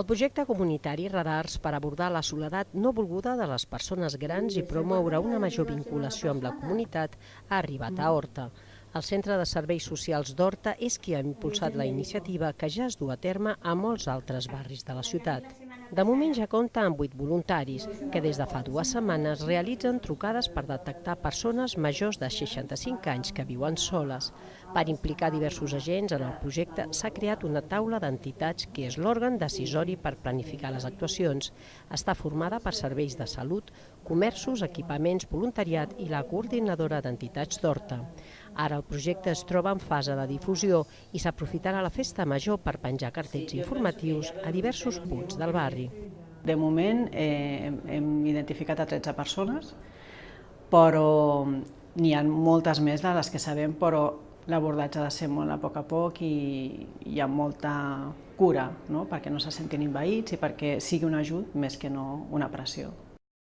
El projecte comunitari Radars per abordar la soledat no volguda de les persones grans i promoure una major vinculació amb la comunitat ha arribat a Horta. El Centre de Serveis Socials d'Horta és qui ha impulsat la iniciativa que ja es du a terme a molts altres barris de la ciutat. De moment ja compta amb 8 voluntaris que des de fa 2 setmanes realitzen trucades per detectar persones majors de 65 anys que viuen soles. Per implicar diversos agents en el projecte s'ha creat una taula d'entitats que és l'òrgan decisori per planificar les actuacions. Està formada per serveis de salut, comerços, equipaments, voluntariat i la coordinadora d'entitats d'Horta. Ara el projecte es troba en fase de difusió i s'aprofitarà la festa major per penjar cartells informatius a diversos punts del barri. De moment hem identificat a 13 persones, però n'hi ha moltes més de les que sabem, però l'abordatge ha de ser molt a poc i hi ha molta cura, no? Perquè no se sentin envaïts i perquè sigui un ajut més que no una pressió.